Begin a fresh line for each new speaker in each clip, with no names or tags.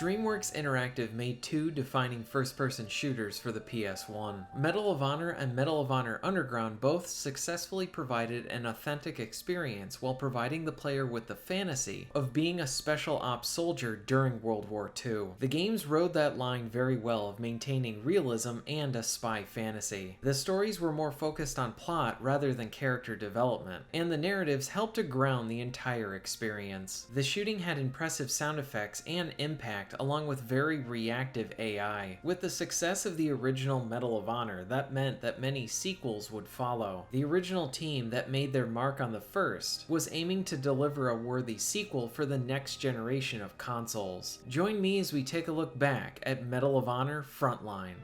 DreamWorks Interactive made two defining first-person shooters for the PS1. Medal of Honor and Medal of Honor Underground both successfully provided an authentic experience while providing the player with the fantasy of being a special ops soldier during World War II. The games rode that line very well of maintaining realism and a spy fantasy. The stories were more focused on plot rather than character development, and the narratives helped to ground the entire experience. The shooting had impressive sound effects and impact, along with very reactive AI. With the success of the original Medal of Honor, that meant that many sequels would follow. The original team that made their mark on the first was aiming to deliver a worthy sequel for the next generation of consoles. Join me as we take a look back at Medal of Honor Frontline.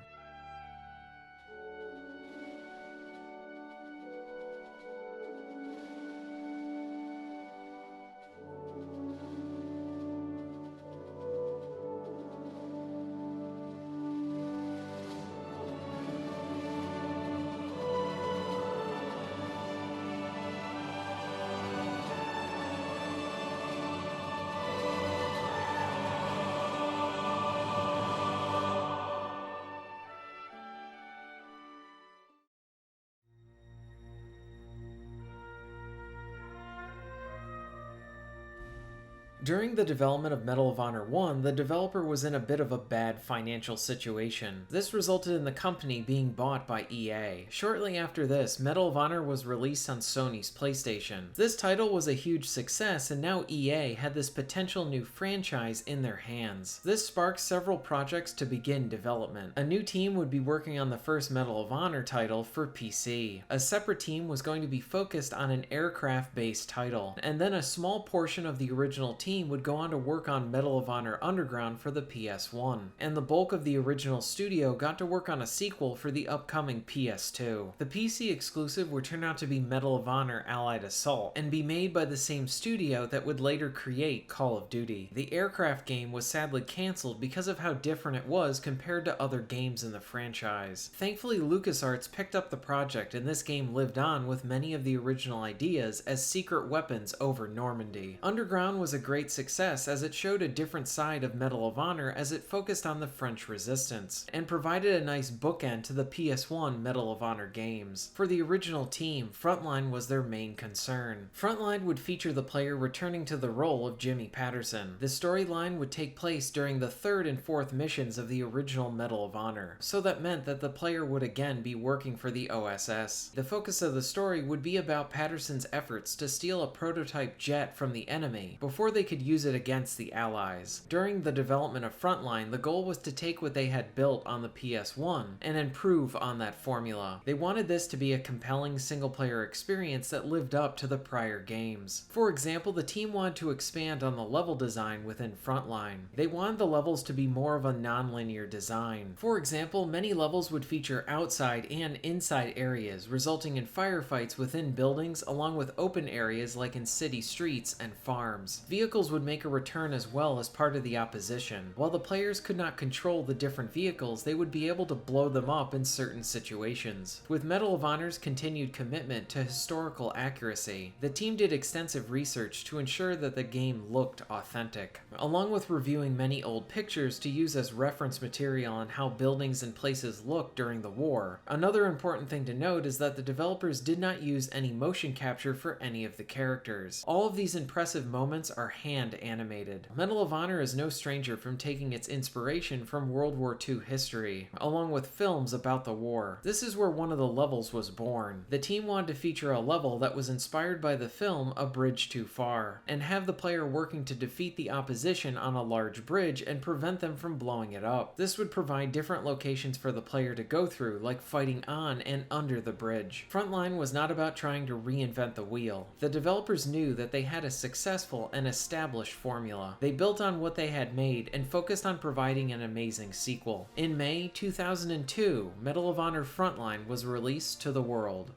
During the development of Medal of Honor 1, the developer was in a bit of a bad financial situation. This resulted in the company being bought by EA. Shortly after this, Medal of Honor was released on Sony's PlayStation. This title was a huge success, and now EA had this potential new franchise in their hands. This sparked several projects to begin development. A new team would be working on the first Medal of Honor title for PC. A separate team was going to be focused on an aircraft-based title, and then a small portion of the original team would go on to work on Medal of Honor Underground for the PS1, and the bulk of the original studio got to work on a sequel for the upcoming PS2. The PC exclusive would turn out to be Medal of Honor Allied Assault, and be made by the same studio that would later create Call of Duty. The aircraft game was sadly cancelled because of how different it was compared to other games in the franchise. Thankfully, LucasArts picked up the project, and this game lived on with many of the original ideas as secret weapons over Normandy. Underground was a great success as it showed a different side of Medal of Honor as it focused on the French resistance, and provided a nice bookend to the PS1 Medal of Honor games. For the original team, Frontline was their main concern. Frontline would feature the player returning to the role of Jimmy Patterson. The storyline would take place during the third and fourth missions of the original Medal of Honor, so that meant that the player would again be working for the OSS. The focus of the story would be about Patterson's efforts to steal a prototype jet from the enemy before they could use it against the Allies. During the development of Frontline, the goal was to take what they had built on the PS1 and improve on that formula. They wanted this to be a compelling single-player experience that lived up to the prior games. For example, the team wanted to expand on the level design within Frontline. They wanted the levels to be more of a non-linear design. For example, many levels would feature outside and inside areas, resulting in firefights within buildings along with open areas like in city streets and farms. Vehicles would make a return as well as part of the opposition. While the players could not control the different vehicles, they would be able to blow them up in certain situations. With Medal of Honor's continued commitment to historical accuracy, the team did extensive research to ensure that the game looked authentic, along with reviewing many old pictures to use as reference material on how buildings and places looked during the war. Another important thing to note is that the developers did not use any motion capture for any of the characters. All of these impressive moments are hand animated. Medal of Honor is no stranger from taking its inspiration from World War II history, along with films about the war. This is where one of the levels was born. The team wanted to feature a level that was inspired by the film A Bridge Too Far, and have the player working to defeat the opposition on a large bridge and prevent them from blowing it up. This would provide different locations for the player to go through, like fighting on and under the bridge. Frontline was not about trying to reinvent the wheel. The developers knew that they had a successful and established formula. They built on what they had made and focused on providing an amazing sequel. In May 2002, Medal of Honor Frontline was released to the world.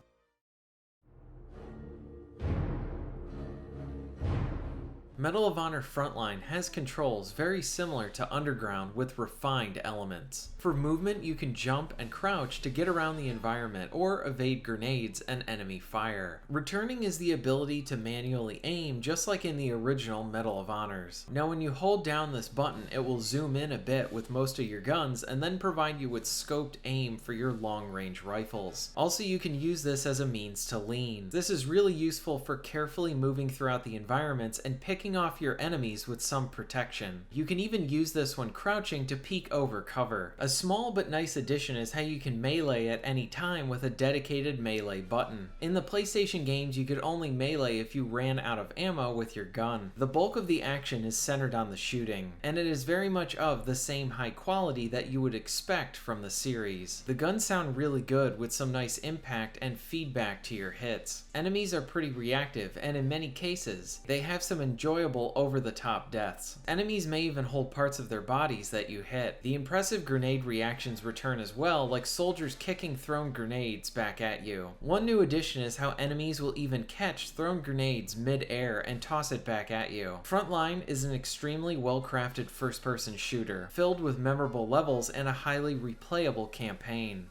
Medal of Honor Frontline has controls very similar to Underground with refined elements. For movement, you can jump and crouch to get around the environment or evade grenades and enemy fire. Returning is the ability to manually aim just like in the original Medal of Honors. Now when you hold down this button, it will zoom in a bit with most of your guns and then provide you with scoped aim for your long-range rifles. Also, you can use this as a means to lean. This is really useful for carefully moving throughout the environments and picking off your enemies with some protection. You can even use this when crouching to peek over cover. A small but nice addition is how you can melee at any time with a dedicated melee button. In the PlayStation games, you could only melee if you ran out of ammo with your gun. The bulk of the action is centered on the shooting, and it is very much of the same high quality that you would expect from the series. The guns sound really good with some nice impact and feedback to your hits. Enemies are pretty reactive, and in many cases, they have some enjoyable over-the-top deaths. Enemies may even hold parts of their bodies that you hit. The impressive grenade reactions return as well, like soldiers kicking thrown grenades back at you. One new addition is how enemies will even catch thrown grenades mid-air and toss it back at you. Frontline is an extremely well-crafted first-person shooter, filled with memorable levels and a highly replayable campaign.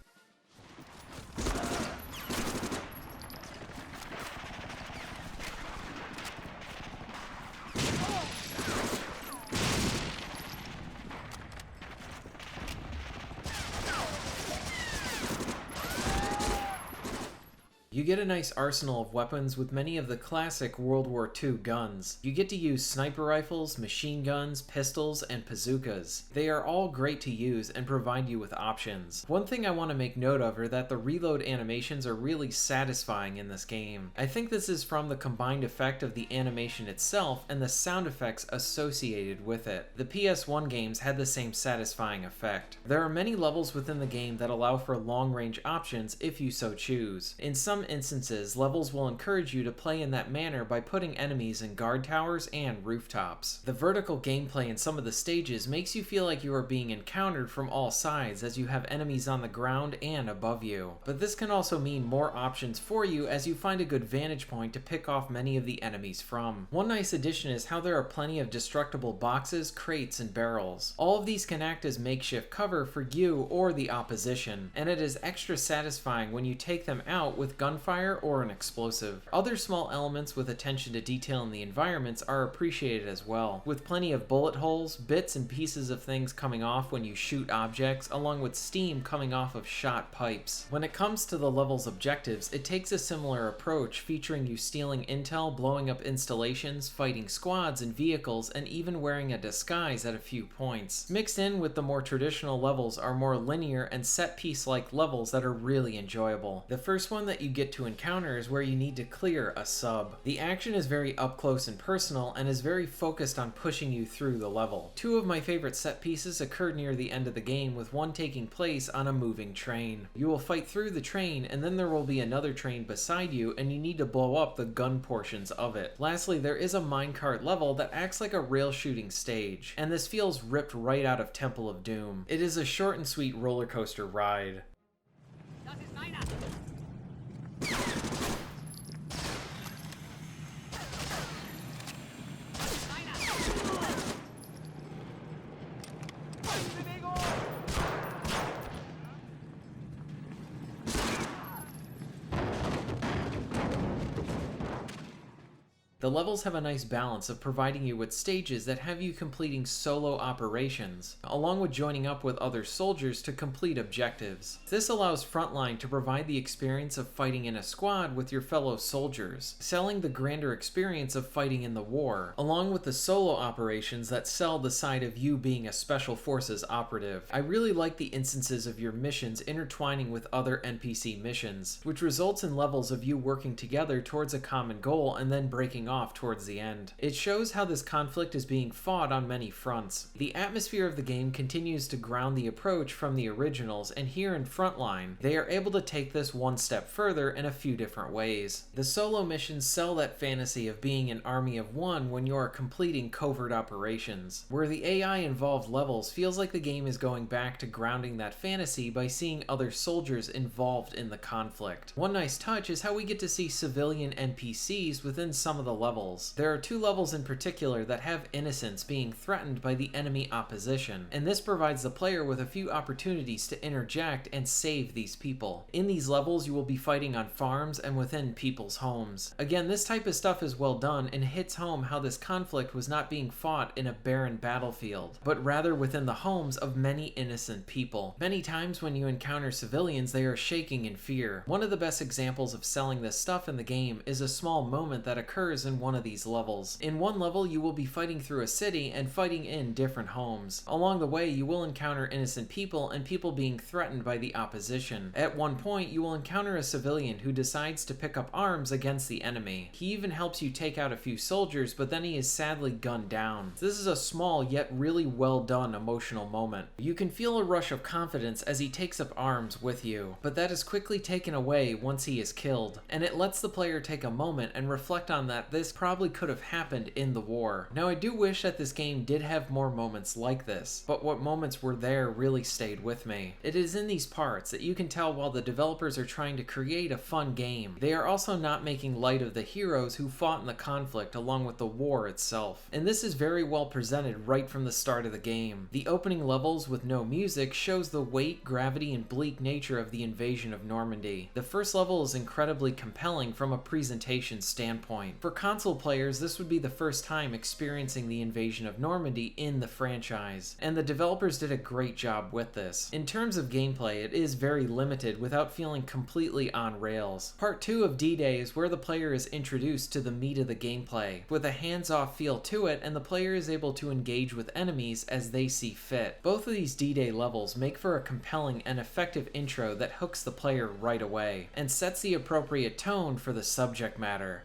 You get a nice arsenal of weapons with many of the classic World War II guns. You get to use sniper rifles, machine guns, pistols, and bazookas. They are all great to use and provide you with options. One thing I want to make note of are that the reload animations are really satisfying in this game. I think this is from the combined effect of the animation itself and the sound effects associated with it. The PS1 games had the same satisfying effect. There are many levels within the game that allow for long-range options if you so choose. In some instances, levels will encourage you to play in that manner by putting enemies in guard towers and rooftops. The vertical gameplay in some of the stages makes you feel like you are being encountered from all sides as you have enemies on the ground and above you. But this can also mean more options for you as you find a good vantage point to pick off many of the enemies from. One nice addition is how there are plenty of destructible boxes, crates, and barrels. All of these can act as makeshift cover for you or the opposition, and it is extra satisfying when you take them out with gunfire or an explosive. Other small elements with attention to detail in the environments are appreciated as well, with plenty of bullet holes, bits and pieces of things coming off when you shoot objects, along with steam coming off of shot pipes. When it comes to the level's objectives, it takes a similar approach, featuring you stealing intel, blowing up installations, fighting squads and vehicles, and even wearing a disguise at a few points. Mixed in with the more traditional levels are more linear and set-piece-like levels that are really enjoyable. The first one that you get to encounter is where you need to clear a sub. The action is very up close and personal and is very focused on pushing you through the level. Two of my favorite set pieces occurred near the end of the game, with one taking place on a moving train. You will fight through the train and then there will be another train beside you and you need to blow up the gun portions of it. Lastly, there is a minecart level that acts like a rail shooting stage, and this feels ripped right out of Temple of Doom. It is a short and sweet roller coaster ride. The levels have a nice balance of providing you with stages that have you completing solo operations, along with joining up with other soldiers to complete objectives. This allows Frontline to provide the experience of fighting in a squad with your fellow soldiers, selling the grander experience of fighting in the war, along with the solo operations that sell the side of you being a Special Forces operative. I really like the instances of your missions intertwining with other NPC missions, which results in levels of you working together towards a common goal and then breaking off towards the end. It shows how this conflict is being fought on many fronts. The atmosphere of the game continues to ground the approach from the originals, and here in Frontline, they are able to take this one step further in a few different ways. The solo missions sell that fantasy of being an army of one when you are completing covert operations, where the AI-involved levels feels like the game is going back to grounding that fantasy by seeing other soldiers involved in the conflict. One nice touch is how we get to see civilian NPCs within some of the levels. There are 2 levels in particular that have innocents being threatened by the enemy opposition, and this provides the player with a few opportunities to interject and save these people. In these levels, you will be fighting on farms and within people's homes. Again, this type of stuff is well done and hits home how this conflict was not being fought in a barren battlefield, but rather within the homes of many innocent people. Many times when you encounter civilians, they are shaking in fear. One of the best examples of selling this stuff in the game is a small moment that occurs in one of these levels. In one level, you will be fighting through a city and fighting in different homes. Along the way, you will encounter innocent people and people being threatened by the opposition. At one point, you will encounter a civilian who decides to pick up arms against the enemy. He even helps you take out a few soldiers, but then he is sadly gunned down. This is a small yet really well done emotional moment. You can feel a rush of confidence as he takes up arms with you, but that is quickly taken away once he is killed, and it lets the player take a moment and reflect on that this probably could have happened in the war. Now, I do wish that this game did have more moments like this, but what moments were there really stayed with me. It is in these parts that you can tell while the developers are trying to create a fun game, they are also not making light of the heroes who fought in the conflict along with the war itself. And this is very well presented right from the start of the game. The opening levels with no music shows the weight, gravity, and bleak nature of the invasion of Normandy. The first level is incredibly compelling from a presentation standpoint. For console players, this would be the first time experiencing the invasion of Normandy in the franchise, and the developers did a great job with this. In terms of gameplay, it is very limited without feeling completely on rails. Part 2 of D-Day is where the player is introduced to the meat of the gameplay, with a hands-off feel to it, and the player is able to engage with enemies as they see fit. Both of these D-Day levels make for a compelling and effective intro that hooks the player right away, and sets the appropriate tone for the subject matter.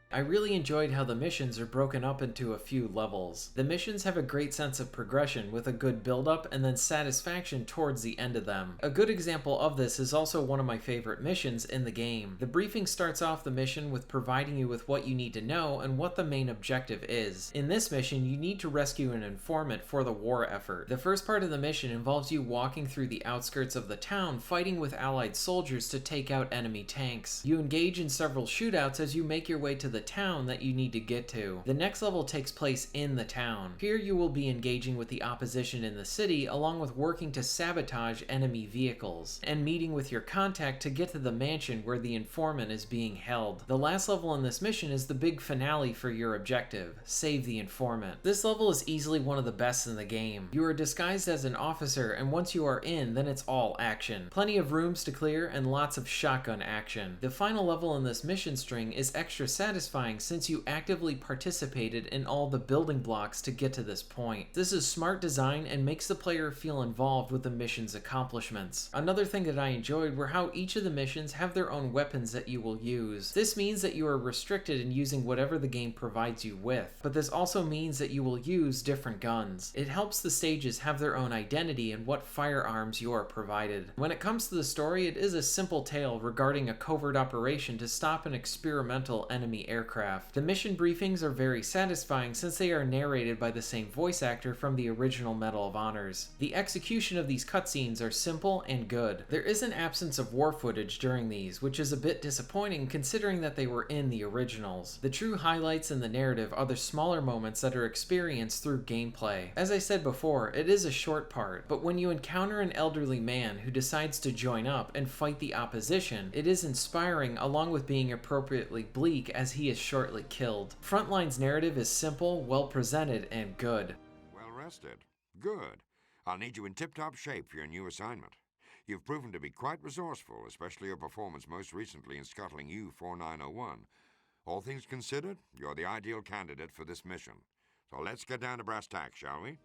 I really enjoyed how the missions are broken up into a few levels. The missions have a great sense of progression with a good build-up and then satisfaction towards the end of them. A good example of this is also one of my favorite missions in the game. The briefing starts off the mission with providing you with what you need to know and what the main objective is. In this mission, you need to rescue an informant for the war effort. The first part of the mission involves you walking through the outskirts of the town, fighting with allied soldiers to take out enemy tanks. You engage in several shootouts as you make your way to the town that you need to get to. The next level takes place in the town. Here you will be engaging with the opposition in the city, along with working to sabotage enemy vehicles, and meeting with your contact to get to the mansion where the informant is being held. The last level in this mission is the big finale for your objective: save the informant. This level is easily one of the best in the game. You are disguised as an officer, and once you are in, then it's all action. Plenty of rooms to clear and lots of shotgun action. The final level in this mission string is extra satisfying since you actively participated in all the building blocks to get to this point. This is smart design and makes the player feel involved with the mission's accomplishments. Another thing that I enjoyed were how each of the missions have their own weapons that you will use. This means that you are restricted in using whatever the game provides you with, but this also means that you will use different guns. It helps the stages have their own identity and what firearms you are provided. When it comes to the story, it is a simple tale regarding a covert operation to stop an experimental enemy aircraft. The mission briefings are very satisfying since they are narrated by the same voice actor from the original Medal of Honors. The execution of these cutscenes are simple and good. There is an absence of war footage during these, which is a bit disappointing considering that they were in the originals. The true highlights in the narrative are the smaller moments that are experienced through gameplay. As I said before, it is a short part, but when you encounter an elderly man who decides to join up and fight the opposition, it is inspiring along with being appropriately bleak as he is shortly killed. Frontline's narrative is simple, well presented, and good.
Well rested. Good. I'll need you in tip-top shape for your new assignment. You've proven to be quite resourceful, especially your performance most recently in scuttling U-4901. All things considered, you're the ideal candidate for this mission. So let's get down to brass tacks, shall we?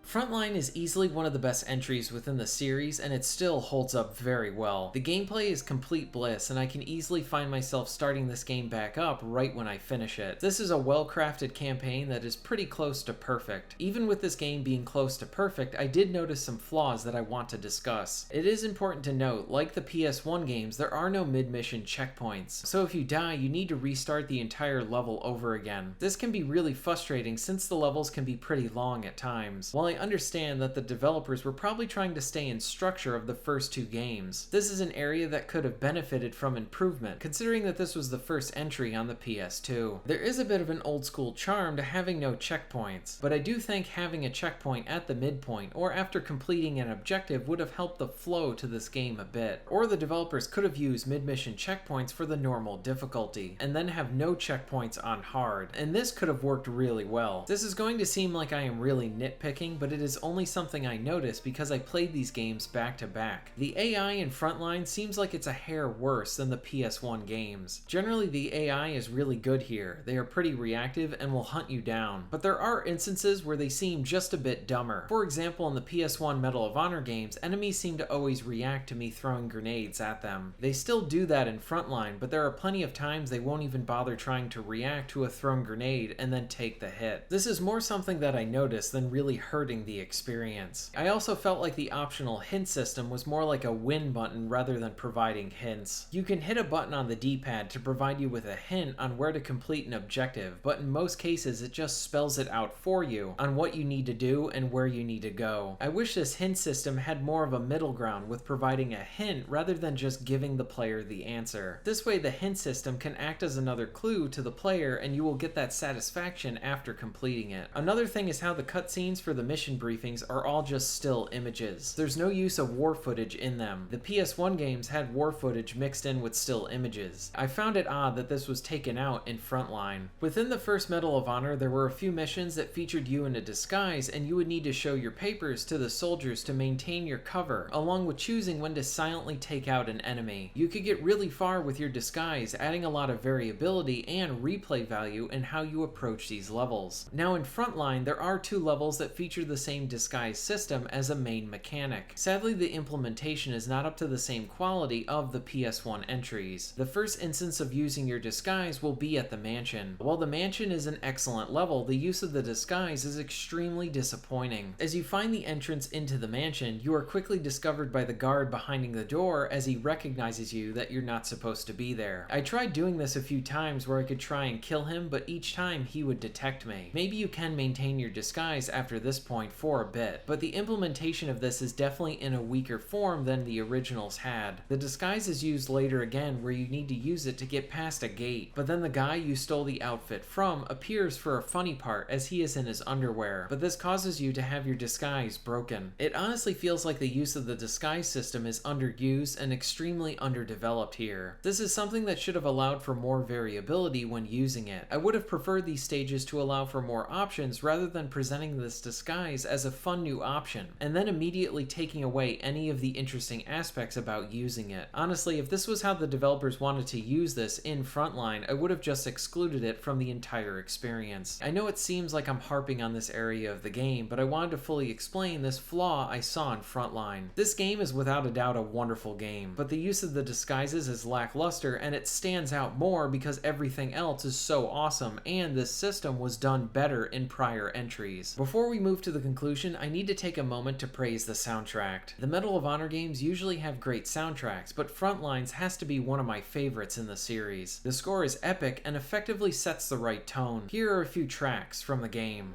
Frontline is easily one of the best entries within the series, and it still holds up very well. The gameplay is complete bliss, and I can easily find myself starting this game back up right when I finish it. This is a well-crafted campaign that is pretty close to perfect. Even with this game being close to perfect, I did notice some flaws that I want to discuss. It is important to note, like the PS1 games, there are no mid-mission checkpoints, so if you die, you need to restart the entire level over again. This can be really frustrating since the levels can be pretty long at times. While I I understand that the developers were probably trying to stay in structure of the first two games, this is an area that could have benefited from improvement, considering that this was the first entry on the PS2. There is a bit of an old school charm to having no checkpoints, but I do think having a checkpoint at the midpoint or after completing an objective would have helped the flow to this game a bit. Or the developers could have used mid-mission checkpoints for the normal difficulty, and then have no checkpoints on hard, and this could have worked really well. This is going to seem like I am really nitpicking, but it is only something I noticed because I played these games back to back. The AI in Frontline seems like it's a hair worse than the PS1 games. Generally, the AI is really good here. They are pretty reactive and will hunt you down, but there are instances where they seem just a bit dumber. For example, in the PS1 Medal of Honor games, enemies seem to always react to me throwing grenades at them. They still do that in Frontline, but there are plenty of times they won't even bother trying to react to a thrown grenade and then take the hit. This is more something that I noticed than really hurting the experience. I also felt like the optional hint system was more like a win button rather than providing hints. You can hit a button on the D-pad to provide you with a hint on where to complete an objective, but in most cases it just spells it out for you on what you need to do and where you need to go. I wish this hint system had more of a middle ground with providing a hint rather than just giving the player the answer. This way the hint system can act as another clue to the player and you will get that satisfaction after completing it. Another thing is how the cutscenes for the mission briefings are all just still images. There's no use of war footage in them. The PS1 games had war footage mixed in with still images. I found it odd that this was taken out in Frontline. Within the first Medal of Honor, there were a few missions that featured you in a disguise and you would need to show your papers to the soldiers to maintain your cover, along with choosing when to silently take out an enemy. You could get really far with your disguise, adding a lot of variability and replay value in how you approach these levels. Now in Frontline, there are two levels that feature the same disguise system as a main mechanic. Sadly, the implementation is not up to the same quality of the PS1 entries. The first instance of using your disguise will be at the mansion. While the mansion is an excellent level, the use of the disguise is extremely disappointing. As you find the entrance into the mansion, you are quickly discovered by the guard behind the door as he recognizes you that you're not supposed to be there. I tried doing this a few times where I could try and kill him, but each time he would detect me. Maybe you can maintain your disguise after this point for a bit, but the implementation of this is definitely in a weaker form than the originals had. The disguise is used later again where you need to use it to get past a gate, but then the guy you stole the outfit from appears for a funny part as he is in his underwear, but this causes you to have your disguise broken. It honestly feels like the use of the disguise system is underused and extremely underdeveloped here. This is something that should have allowed for more variability when using it. I would have preferred these stages to allow for more options rather than presenting this disguise as a fun new option, and then immediately taking away any of the interesting aspects about using it. Honestly, if this was how the developers wanted to use this in Frontline, I would have just excluded it from the entire experience. I know it seems like I'm harping on this area of the game, but I wanted to fully explain this flaw I saw in Frontline. This game is without a doubt a wonderful game, but the use of the disguises is lackluster and it stands out more because everything else is so awesome and this system was done better in prior entries. Before we move to the conclusion, I need to take a moment to praise the soundtrack. The Medal of Honor games usually have great soundtracks, but Frontlines has to be one of my favorites in the series. The score is epic and effectively sets the right tone. Here are a few tracks from the game.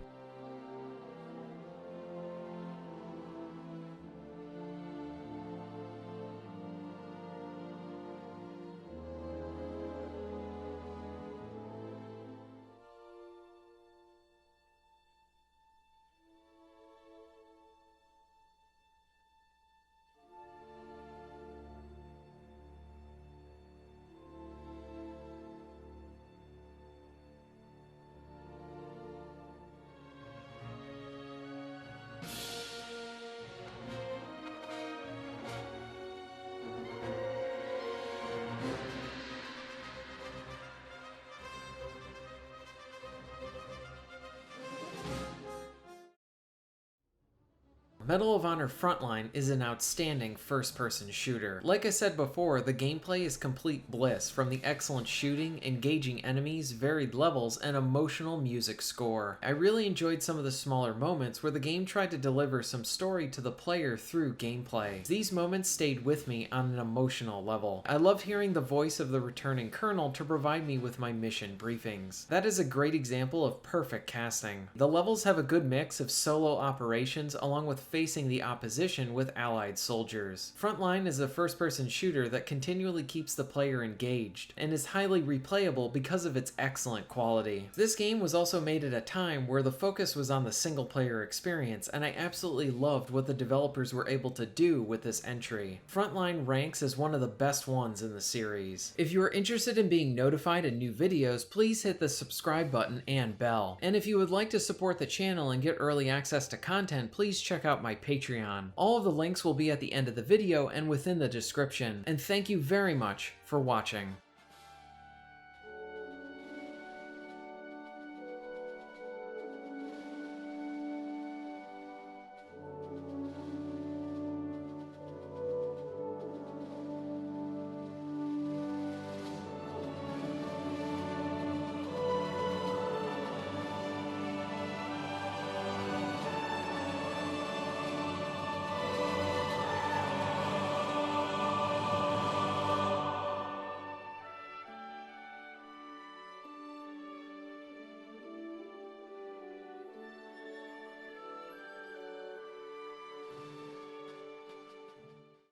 Medal of Honor Frontline is an outstanding first-person shooter. Like I said before, the gameplay is complete bliss, from the excellent shooting, engaging enemies, varied levels, and emotional music score. I really enjoyed some of the smaller moments where the game tried to deliver some story to the player through gameplay. These moments stayed with me on an emotional level. I loved hearing the voice of the returning colonel to provide me with my mission briefings. That is a great example of perfect casting. The levels have a good mix of solo operations along with facing the opposition with allied soldiers. Frontline is a first-person shooter that continually keeps the player engaged and is highly replayable because of its excellent quality. This game was also made at a time where the focus was on the single-player experience, and I absolutely loved what the developers were able to do with this entry. Frontline ranks as one of the best ones in the series. If you are interested in being notified of new videos, please hit the subscribe button and bell. And if you would like to support the channel and get early access to content, please check out my Patreon. All of the links will be at the end of the video and within the description. And thank you very much for watching.